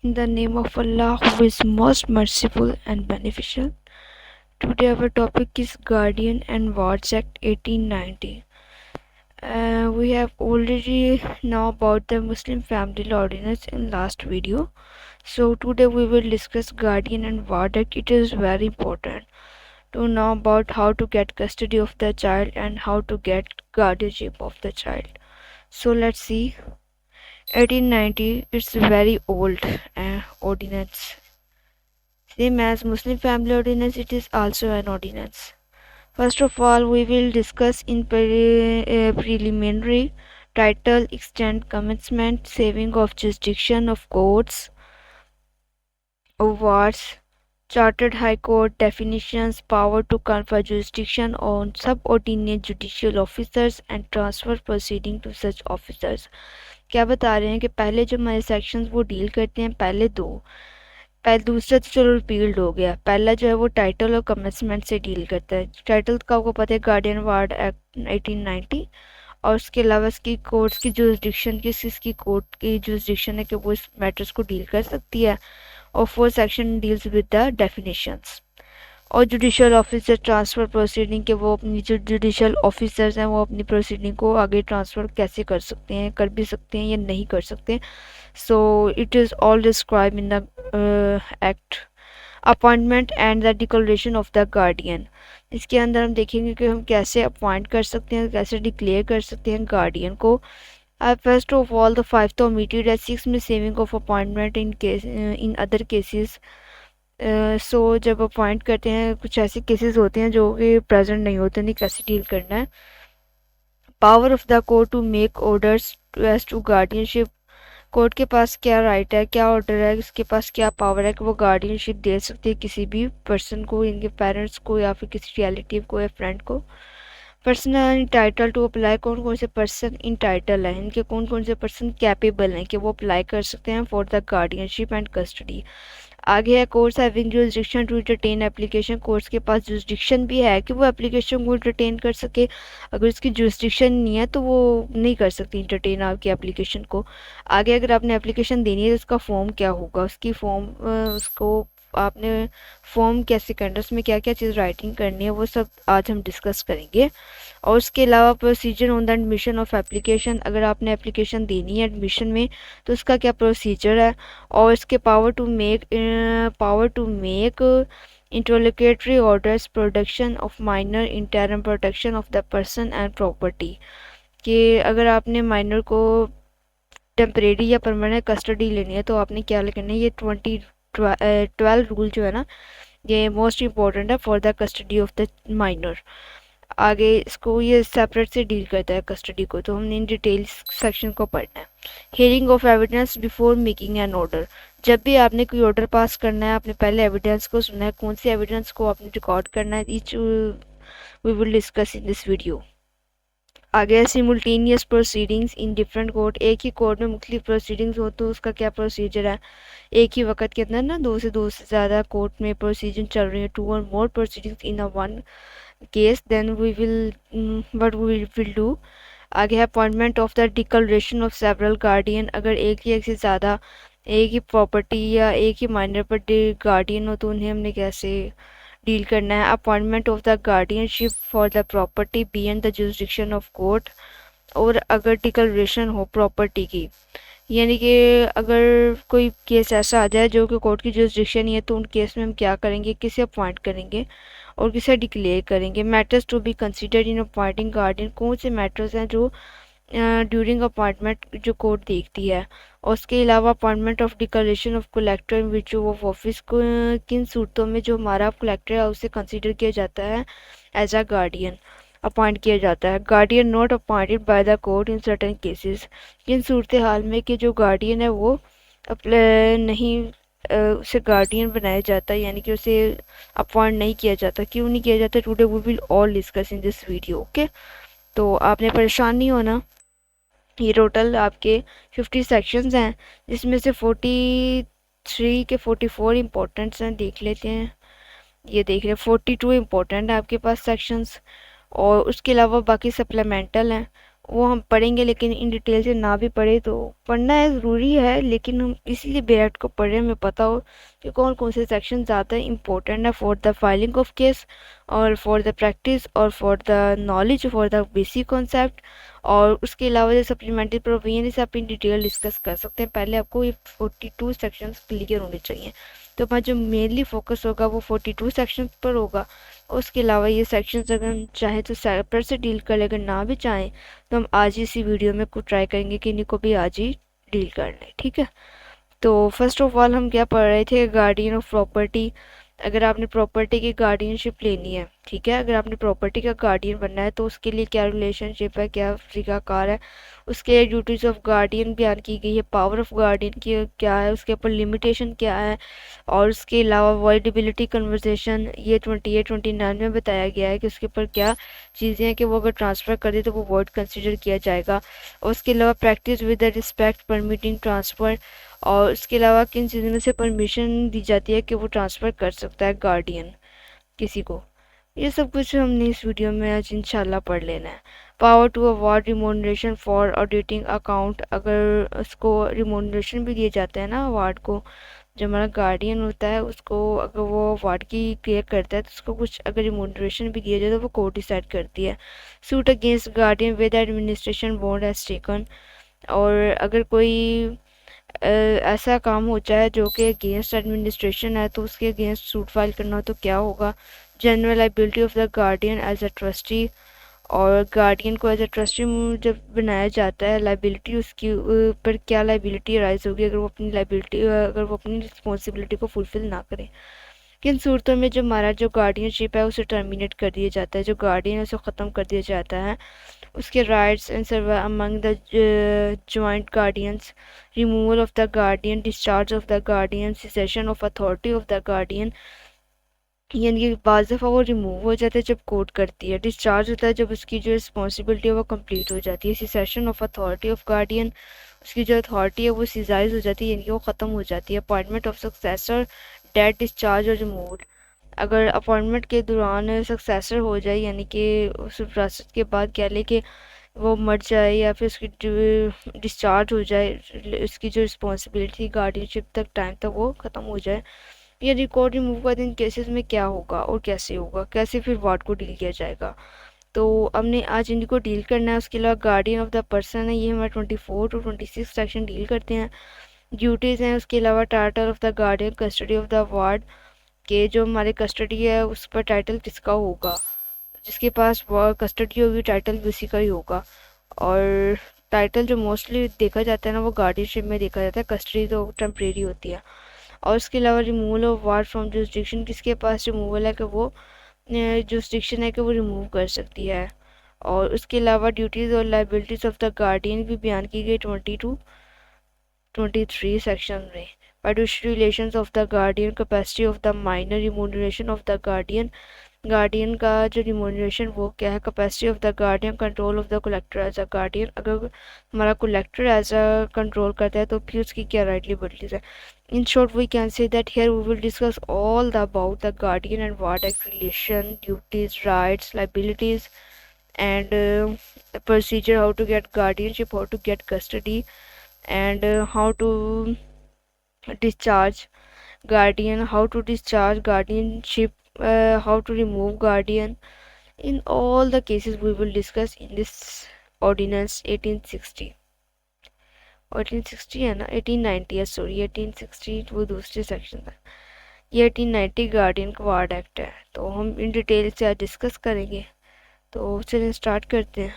In the name of Allah, who is most merciful and beneficial. Today our topic is Guardian and Wards Act 1890. We have already know about the Muslim Family Law Ordinance in last video. So today we will discuss Guardian and Ward Act. It is very important to know about how to get custody of the child and how to get guardianship of the child. So let's see. 1890, it's very old ordinance. Same as Muslim Family Ordinance, it is also an ordinance. First of all, we will discuss in preliminary title, extent, commencement, saving of jurisdiction of courts, awards, Chartered High Court, definitions, power to confer jurisdiction on subordinate judicial officers and transfer proceeding to such officers. क्या बता रहे हैं कि पहले जो हमारे sections वो deal करते हैं पहले दूसरा तो चलो रिपील्ड हो गया। पहला जो है वो टाइटल और कमेंसमेंट से डील करता है। टाइटल का आपको पता है गार्डियन वार्ड एक्ट 1890 और उसके अलावा इसकी कोर्ट्स की जुरिसडिक्शन किसकी कोर्ट की जुरिसडिक्शन है कि वो इस मैटर्स को डील कर सकती है। और fourth section deals with the definitions. और जुडिशल ऑफिसर ट्रांसफ़र प्रोसीडिंग के वो अपनी जो जुडिशल ऑफिसर्स हैं वो अपनी प्रोसीडिंग को आगे ट्रांसफ़र कैसे कर सकते हैं, कर भी सकते हैं या नहीं कर सकते। So it is all describe in the act. Appointment and the declaration of the guardian. इसके अंदर हम देखेंगे कि हम कैसे अपॉइंट कर सकते हैं, कैसे डिक्लेयर कर सकते हैं गार्डियन को। First of all the 5th omitted at 6 में saving of appointment in other cases. So जब अपॉइंट करते हैं कुछ ऐसे केसेस होते हैं जो कि प्रेजेंट नहीं होते, नहीं कैसे डील करना है। Power of the court to make orders as to guardianship. Court के पास क्या राइट है, क्या ऑर्डर है, इसके पास क्या पावर है कि वो गार्डियनशिप दे सकते हैं किसी भी पर्सन को, इनके पेरेंट्स को या फिर किसी रिलेटिव को या फ्रेंड को। पर्सन इंटाइटल टू अप्लाई, कौन कौन से पर्सन इंटाइटल हैं, इनके कौन कौन से पर्सन कैपेबल हैं कि वो अप्लाई कर सकते हैं for the guardianship and custody. आगे है courts having jurisdiction to entertain application. Courts के पास जुरिसडिक्शन भी है कि वो एप्लीकेशन को एंटरटेन कर सके। अगर उसकी जुरिसडिक्शन नहीं है तो वो नहीं कर सकती एंटरटेन आपकी एप्लीकेशन को। आगे अगर आपने एप्लीकेशन देनी है तो उसका फॉर्म क्या होगा, उसकी फॉर्म उसको आपने फॉर्म कैसे करना है, उसमें क्या क्या चीज़ राइटिंग करनी है, वो सब आज हम डिस्कस करेंगे। और उसके अलावा procedure on the admission of application. अगर आपने एप्लीकेशन देनी है एडमिशन में तो उसका क्या प्रोसीजर है। और इसके power to make interlocutory orders, production of minor, interim protection of the person and property. कि अगर आपने माइनर को टेम्परेरी या परमानेंट कस्टडी लेनी है तो आपने क्या करना है। ये 12 रूल जो है ना ये मोस्ट इम्पॉर्टेंट है for the custody of the minor. आगे इसको ये सेपरेट से डील करता है कस्टडी को, तो हमने इन डिटेल सेक्शन को पढ़ना है। Hearing of evidence before making an order. जब भी आपने कोई ऑर्डर पास करना है आपने पहले एविडेंस को सुनना है, कौन सी एविडेंस को आपने रिकॉर्ड करना है, each we will discuss in this video. आगे simultaneous proceedings in different court. एक ही कोर्ट में मुख्तलिफ प्रोसीडिंग्स हो तो उसका क्या प्रोसीजर है। एक ही वक्त के अंदर ना दो से ज़्यादा कोर्ट में प्रोसीजर चल रही है, 2 और more proceedings in a one case, then we will what we will do. आगे है appointment of the declaration of several guardian. अगर एक से ज़्यादा एक ही प्रॉपर्टी या एक ही माइनर पर गार्डियन हो तो उन्हें हमने कैसे डील करना है। Appointment of the guardianship for the property beyond the jurisdiction of court. और अगर डिक्लेरेशन हो प्रॉपर्टी की, यानी कि अगर कोई केस ऐसा आ जाए जो कि कोर्ट की जुरिसडिक्शन ही है तो उन केस में हम क्या करेंगे, किसे अपॉइंट करेंगे और किसे डिक्लेयर करेंगे। Matters to be considered in appointing guardian. कौन से मैटर्स हैं जो ड्यूरिंग अपॉइंटमेंट जो कोर्ट देखती है। और उसके अलावा appointment of declaration of collector in which of office को किन सूरतों में जो हमारा कलेक्टर है उसे कंसिडर किया जाता है एज अ गार्डियन, अपॉइंट किया जाता है। Guardian not appointed by the court in certain cases. किन सूरत हाल में कि जो गार्डियन है वो नहीं उसे गार्डियन बनाया जाता है, यानी कि उसे अपॉइंट नहीं किया जाता। क्यों नहीं किया जाता, today we will all discuss in this video. Okay, तो आपने परेशान नहीं होना। ये टोटल आपके 50 सेक्शंस हैं जिसमें से 43 के 44 इम्पोर्टेंट्स हैं, देख लेते हैं। ये देख रहे हैं 42 इम्पोर्टेंट है आपके पास सेक्शंस और उसके अलावा बाकी सप्लीमेंटल हैं वो हम पढ़ेंगे, लेकिन इन डिटेल से ना भी पढ़े तो पढ़ना है, ज़रूरी है, लेकिन हम इसीलिए बेरेक्ट को पढ़ रहे हैं, हमें पता हो कि कौन कौन से सेक्शन ज़्यादा इंपॉर्टेंट है for the filing of case और फॉर द प्रैक्टिस और for the knowledge for the basic concept. और उसके अलावा जो सप्लीमेंट्री प्रोविजन से आप इन डिटेल डिस्कस कर सकते हैं। पहले आपको ये 42 सेक्शंस क्लियर होने चाहिए, तो हमारा जो मेनली फोकस होगा वो 42 सेक्शंस पर होगा। उसके अलावा ये सेक्शंस अगर हम चाहें तो सेपरेट से डील कर ले, अगर ना भी चाहें तो हम आज ही इसी वीडियो में कुछ ट्राई करेंगे कि इनको भी आज ही डील कर लें, ठीक है। तो फर्स्ट ऑफ ऑल हम क्या पढ़ रहे थे, गार्डियन ऑफ प्रॉपर्टी। अगर आपने प्रॉपर्टी की गार्डियनशिप लेनी है, ठीक है, अगर आपने प्रॉपर्टी का गार्डियन बनना है तो उसके लिए क्या रिलेशनशिप है, क्या तरीकाकार है, उसके ड्यूटीज़ ऑफ गार्डियन बयान की गई है, पावर ऑफ गार्डियन की क्या है, उसके ऊपर लिमिटेशन क्या है, और उसके अलावा वॉइडेबिलिटी कन्वर्सेशन ये 28-29 में बताया गया है कि उसके ऊपर क्या चीज़ें हैं कि वो अगर ट्रांसफ़र कर दे तो वो वॉइड कंसिडर किया जाएगा। और उसके अलावा practice with the respect permitting transfer, और उसके अलावा किन चीज़ों में से परमिशन दी जाती है कि वो ट्रांसफ़र कर सकता है गार्डियन किसी को। ये सब कुछ हमने इस वीडियो में आज इंशाल्लाह पढ़ लेना है। Power to award remuneration for auditing account, अगर उसको रिमोनरेशन भी दिए जाते हैं ना अवार्ड को, जो हमारा गार्डियन होता है उसको अगर वो अवार्ड की क्लियर करता है तो उसको कुछ अगर रिमोनरेशन भी दिया जाए तो वो कोर्ट डिसाइड करती है। Suit against guardian with administration bond as taken, और अगर कोई ऐसा काम हो जाए जो कि अगेंस्ट एडमिनिस्ट्रेशन है तो उसके अगेंस्ट सूट फाइल करना हो तो क्या होगा। General liability of the guardian as a trustee, और गार्डियन को एज अ ट्रस्टी जब बनाया जाता है, लाइबिलिटी उसकी पर क्या लाइबिलिटी राइज होगी अगर वो अपनी रिस्पॉन्सिबिलिटी को फुलफिल ना करे। किन सूरतों में जो हमारा जो गार्डियनशिप है उसे टर्मिनेट कर दिया जाता है, जो गार्डियन है उसे ख़त्म कर दिया जाता है। उसके rights and serve among the joint guardians, removal of the guardian, discharge of the guardian, cessation of authority of the guardian, यानी कि बाज़ दफ़ा वो रिमूव हो जाता है जब कोर्ट करती है, डिस्चार्ज होता है जब उसकी जो रिस्पॉन्सिबिलिटी है वो कंप्लीट हो जाती है, cessation of authority of guardian, उसकी जो अथॉरिटी है वो सीजाइज हो जाती है, यानी कि वो ख़त्म हो जाती है। Appointment of successor, death, discharge और रिमूवल, अगर अपॉइंटमेंट के दौरान सक्सेसर हो जाए, यानी कि उस विरासत के बाद कह ले कि वो मर जाए या फिर उसकी डिस्चार्ज हो जाए, उसकी जो रिस्पॉन्सिबिलिटी गार्डियनशिप तक टाइम तक वो ख़त्म हो जाए, ये रिकॉर्ड रिमूव का इन केसेस में क्या होगा और कैसे होगा, कैसे फिर वार्ड को डील किया जाएगा, तो हमने आज इनको डील करना है। उसके अलावा गार्डियन ऑफ द पर्सन है, ये हमारा 24 to 26 सेक्शन डील करते हैं। ड्यूटीज़ हैं, उसके अलावा title of the guardian, custody of the ward, के जो हमारे कस्टडी है उस पर टाइटल किसका होगा, जिसके पास कस्टडी होगी टाइटल भी उसी का ही होगा। और टाइटल जो मोस्टली देखा जाता है ना वो गार्डियनशिप में देखा जाता है, कस्टडी तो टेम्परेरी होती है। और उसके अलावा removal of ward from jurisdiction, किसके पास रिमूवल है कि वो जुरिस्डिक्शन है कि वो रिमूव कर सकती है। और उसके अलावा ड्यूटीज़ और लाइबिलिटीज़ ऑफ द गार्डियन भी बयान की गई 22-23 सेक्शन में। fiduciary relations of the guardian, capacity of the minor, remuneration of the guardian, guardian का जो रिमोनरेशन वो क्या है, capacity of the guardian, control of the collector as a guardian, अगर हमारा कलेक्टर एज अ कंट्रोल करता है तो फिर उसकी क्या राइट लिबर्टीज है। In short we can say that here we will discuss all the about the guardian and ward act relation, duties, rights, liabilities and procedure, how to get guardianship, how to get custody, and how to discharge guardian, how to discharge guardianship, how to remove guardian. In all the cases we will discuss in this ordinance 1860, 1860 है ना, 1890 है, sorry 1860 वो दूसरे section है, ये 1890 guardian ward act है, तो हम इन डिटेल से आज डिस्कस करेंगे। तो चलिए स्टार्ट करते हैं।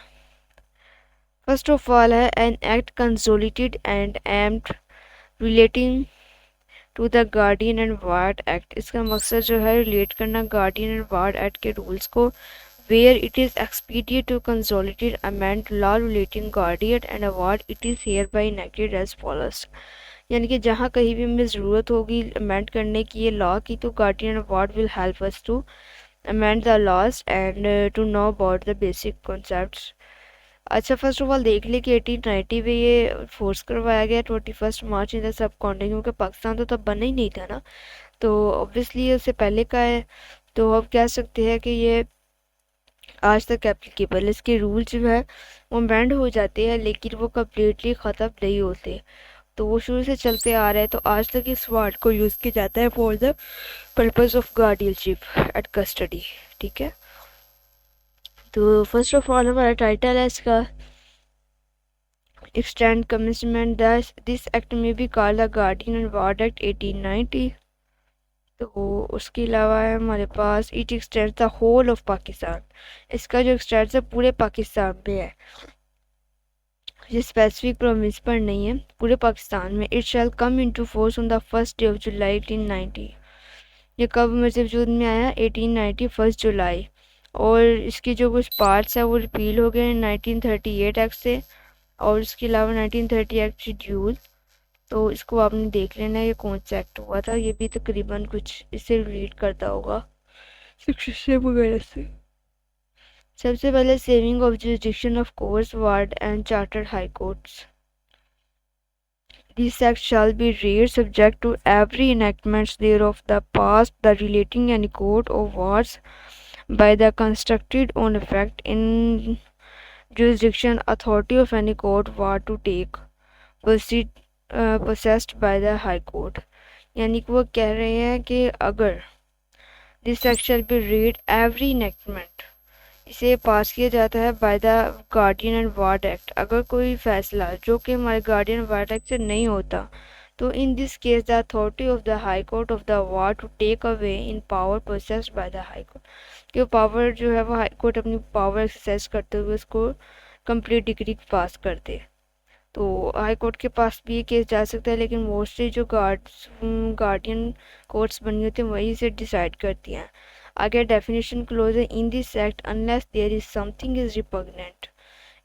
फर्स्ट ऑफ ऑल है an act consolidated and amend relating to the guardian and ward act, इसका मकसद जो है रिलेट करना गार्डियन एंड वार्ड एक्ट के रूल्स को। Where it is expedient to consolidate amend law relating guardian and award, it is hereby enacted as follows, यानी कि जहाँ कहीं भी हमें ज़रूरत होगी अमेंड करने की ये लॉ की तो guardian award will help us to amend the laws and to know about the basic concepts। अच्छा फर्स्ट ऑफ ऑल देख ले कि 1890 में ये फोर्स करवाया गया 21 मार्च इन द सब कॉन्टिनेंट, क्योंकि पाकिस्तान तो तब बना ही नहीं था ना, तो ऑब्वियसली उससे पहले का है। तो अब कह सकते हैं कि ये आज तक एप्लीकेबल। इसके रूल जो है वो अमेंड हो जाते हैं लेकिन वो कम्प्लीटली ख़त्म नहीं होते, तो वो शुरू से चलते आ रहे हैं। तो आज तक इस वर्ड को यूज़ किया जाता है for the purpose of guardianship at custody. ठीक है, तो फर्स्ट ऑफ ऑल हमारा टाइटल है इसका एक्सटेंड कमिटमेंट। दिस एक्ट में भी called the guardian and ward act 1890। तो उसके अलावा है हमारे पास it extend the whole of Pakistan. इसका जो एक्सटेंड है पूरे पाकिस्तान में है, ये स्पेसिफिक प्रोविंस पर नहीं है, पूरे पाकिस्तान में। It shall come into force on the first day of July 1890। ये कब वजूद में आया? 1890 फर्स्ट जुलाई। और इसके जो कुछ पार्ट्स हैं वो रिपील हो गए 1938 एक्ट से, और इसके अलावा 1930 एक्ट शेड्यूल। तो इसको आपने देख लेना है ये कौन सा एक्ट हुआ था, ये भी तकरीबन कुछ इससे रिलेट करता होगा सेक्शन वगैरह से। सबसे पहले saving of jurisdiction of courts, ward and chartered high courts. This act shall be read subject to every enactment thereof the past, the relating any court or wards by the constructed on effect in jurisdiction authority of any court ward to take proceed possessed by the high court। यानी कि वो कह रहे हैं कि अगर this act shall be read every enactment, इसे पास किया जाता है by the guardian and ward act, अगर कोई फैसला जो कि हमारे गार्डियन वार्ड एक्ट से नहीं होता, तो in this case the authority of the high court of the ward to take away in power processed by the high court, कि वो पावर जो है वो हाई कोर्ट अपनी पावर एक्सरसाइज करते हुए उसको कंप्लीट डिग्री पास कर दे। तो हाई कोर्ट के पास भी ये केस जा सकता है, लेकिन मोस्टली जो गार्डियन कोर्ट्स बनी होती हैं वही से डिसाइड करती हैं। आगे डेफिनेशन क्लोज है in this act unless there is something is repugnant.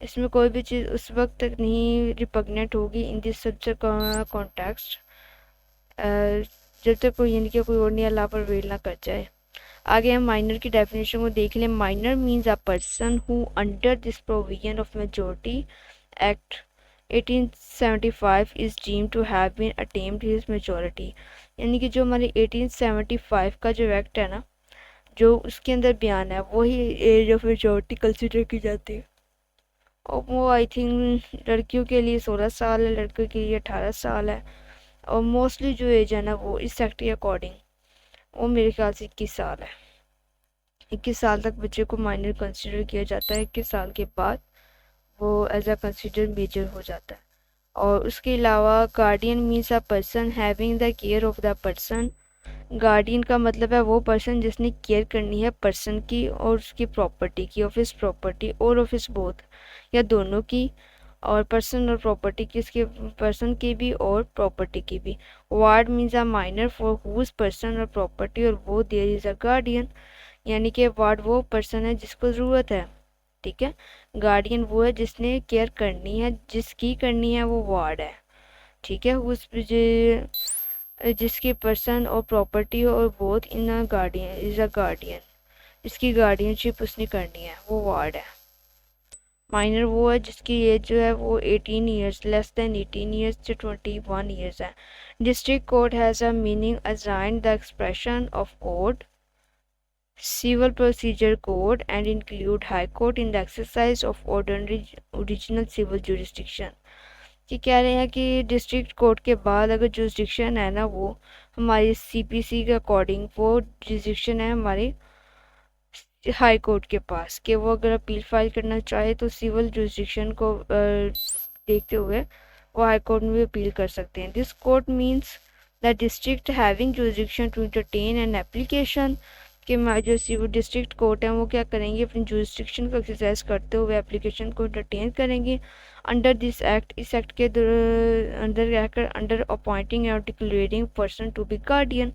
इसमें कोई भी चीज़ उस वक्त तक नहीं रिपग्नेंट होगी इन दिस सब्जेक्ट कॉन्टेक्स्ट जब तक कोई यानी कि कोई और नहीं अल्लाह पर वेल ना कर जाए। आगे हम माइनर की डेफिनेशन को देख लें। Minor means a person who under this provision of majority act 1875 is deem to have been attained his majority. यानी कि जो हमारे 1875 का जो एक्ट है ना, जो उसके अंदर बयान है वही एज ऑफ मेजोरिटी कंसिडर की जाती है। और वो आई थिंक लड़कियों के लिए 16 साल है, लड़कों के लिए 18 साल है। और मोस्टली जो एज है ना वो इस एक्ट के अकॉर्डिंग वो मेरे ख्याल से 21 साल है। 21 साल तक बच्चे को माइनर कंसिडर किया जाता है, 21 साल के बाद वो एज अ कंसिडर मेजर हो जाता है। और उसके अलावा guardian means a person having the care of the person. Guardian का मतलब है वो पर्सन जिसने केयर करनी है पर्सन की और उसकी प्रॉपर्टी की, ऑफ हिज प्रॉपर्टी और ऑफ हिज बोथ, या दोनों की, और पर्सन और प्रॉपर्टी की, उसके पर्सन की भी और प्रॉपर्टी की भी। Ward means a minor for whose person और प्रॉपर्टी और वो देयर इज अ गार्डियन। यानी कि वार्ड वो पर्सन है जिसको ज़रूरत है, ठीक है। गार्डियन वो है जिसने केयर करनी है, जिसकी करनी है वो वार्ड है, ठीक है। उस जिसकी पर्सन और प्रॉपर्टी और both in a guardian is a guardian, इसकी गार्डियनशिप उसने करनी है वो वार्ड है। माइनर वो है जिसकी एज जो है वो 18 years, less than 18 years to 21 years है। District court has a meaning assigned the expression of court civil procedure code and include high court in the exercise of ordinary original civil jurisdiction। कि कह रहे हैं कि district court के बाद अगर jurisdiction है ना वो हमारी सीपीसी के अकॉर्डिंग वो जुरिस्डिक्शन है हमारी हाई कोर्ट के पास, कि वो अगर अपील फाइल करना चाहे तो सिविल जुरिस्डिक्शन को देखते हुए वो हाई कोर्ट में भी अपील कर सकते हैं। This court means the district having jurisdiction to entertain an application, कि जो सिविल डिस्ट्रिक्ट कोर्ट है वो क्या करेंगे अपनी जुरिस्डिक्शन को एक्सरसाइज करते हुए एप्लीकेशन को एंटरटेन करेंगे अंडर दिस एक्ट, इस एक्ट के अंदर रहकर, अंडर अपॉइंटिंग और declaring person to be guardian,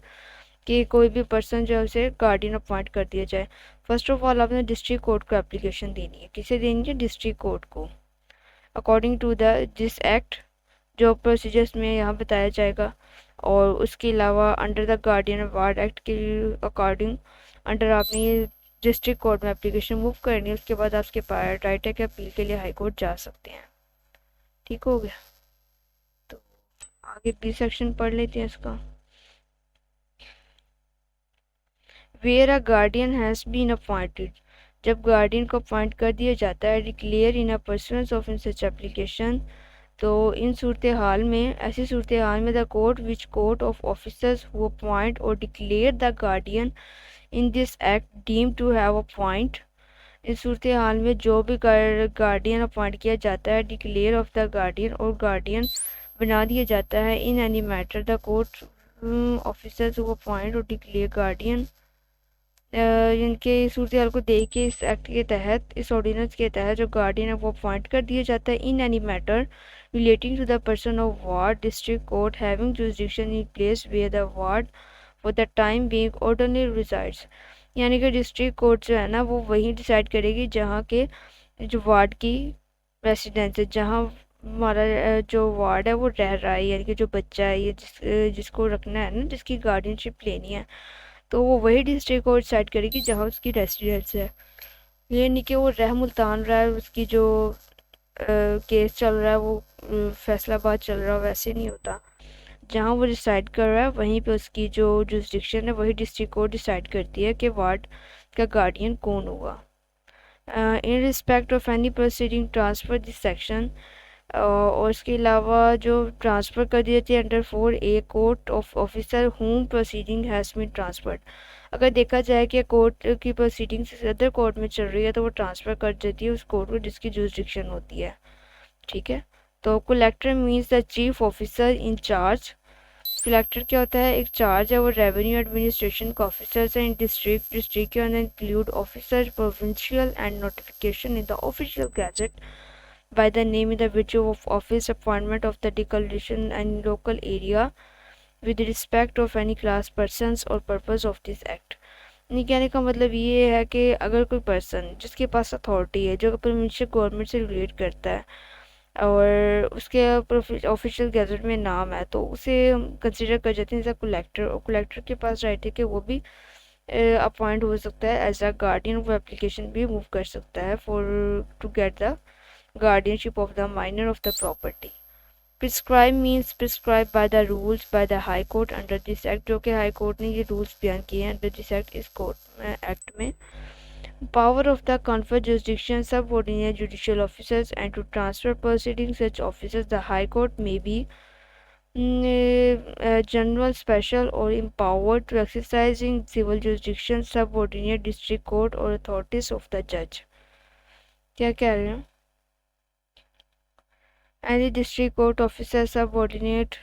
कि कोई भी पर्सन जो है उसे गार्डियन अपॉइंट कर दिया जाए। फर्स्ट ऑफ ऑल आपने डिस्ट्रिक्ट कोर्ट को एप्लीकेशन देनी है, किसे देनी है? डिस्ट्रिक्ट कोर्ट को। According to the this act जो प्रोसीजर्स में यहाँ बताया जाएगा, और उसके अलावा under the guardian ward act के अकॉर्डिंग अंडर आपने ये डिस्ट्रिक्ट कोर्ट में एप्लीकेशन मूव करनी है, उसके बाद आपके पास राइट है कि अपील के लिए हाई कोर्ट जा सकते हैं। ठीक हो गया, तो आगे बी सेक्शन पढ़ लेते हैं इसका। Where a guardian has been appointed, जब गार्डियन को अपॉइंट कर दिया जाता है, declare in a pursuance of in such application, तो इन सूरत हाल में, ऐसी सूरत हाल में, the court of officers who appoint और declare the guardian in this act deem to have appoint, इस सूरत हाल में जो भी गार्डियन अपॉइंट किया जाता है, डिक्लेयर ऑफ द गार्डियन और गार्डियन बना दिया जाता है, in any matter the court officers who appoint और डिक्लेयर गार्डियन, इनके सूरत हाल को देख के इस एक्ट के तहत, इस ऑर्डिनेंस के तहत जो गार्डियन है वो अपॉइंट कर दिया जाता है, in any matter relating to the person of ward district court having jurisdiction in place where the ward for the time being ordinary resides, यानी कि डिस्ट्रिक्ट कोर्ट जो है ना वो वही डिसाइड करेगी जहाँ के जो वार्ड की रेसिडेंस है, जहाँ हमारा जो वार्ड है वो रह रहा है, यानी कि जो बच्चा है, ये जिसको रखना है ना, जिसकी गार्डियनशिप लेनी है, तो वो वही डिस्ट्रिक्ट कोर्ट डिसाइड करेगी जहाँ उसकी रेसिडेंस है। ये नहीं कि वो रह मुल्तान रहा है, उसकी जो केस चल रहा है वो फैसलाबाद चल रहा है, वैसे नहीं होता। जहाँ वो डिसाइड कर रहा है वहीं पे उसकी जो जुरिसडिक्शन है वही डिस्ट्रिक्ट कोर्ट डिसाइड करती है कि वार्ड का गार्डियन कौन होगा। In respect of any proceeding transfer this section, और इसके अलावा जो ट्रांसफ़र कर दी जाती है under 4A court of officer home proceeding has been transferred, अगर देखा जाए कि कोर्ट की प्रोसीडिंग्स अदर कोर्ट में चल रही है तो वो ट्रांसफ़र कर देती है उस कोर्ट को जिसकी जुरिसडिक्शन होती है। ठीक है, तो collector means the chief officer in charge. Collector क्या होता है? एक चार्ज है, वो रेवेन्यू एडमिनिस्ट्रेशन का ऑफिसर्स हैं इन डिस्ट्रिक्ट के अंदर include officer provincial and notification in the official gazette by the name in the virtue of office appointment of the declaration and local area with respect of any class persons or purpose of this act। यानी कहने का मतलब ये है कि अगर कोई person जिसके पास अथॉरिटी है, जो प्रोविंशियल गवर्नमेंट से रिलेट करता है और उसके ऑफिशियल गैजेट में नाम है, तो उसे कंसिडर कर जाते हैं एज अ कलेक्टर, और कलेक्टर के पास राइट है कि वो भी अपॉइंट हो सकता है एज अ गार्डियन, वो एप्लीकेशन भी मूव कर सकता है for to get the guardianship of the minor of the property। Prescribe means prescribed by the rules by the High Court under this Act, जो कि हाई कोर्ट ने ये rules बयान किए हैं अंडर दिस एक्ट, इस कोर्ट एक्ट में। Power of the confer jurisdiction subordinate judicial officers and to transfer proceeding such officers, the High Court may be general, special or empowered to exercising civil jurisdiction subordinate district court or authorities of the judge। क्या कह रहे हैं? Any district court officer subordinate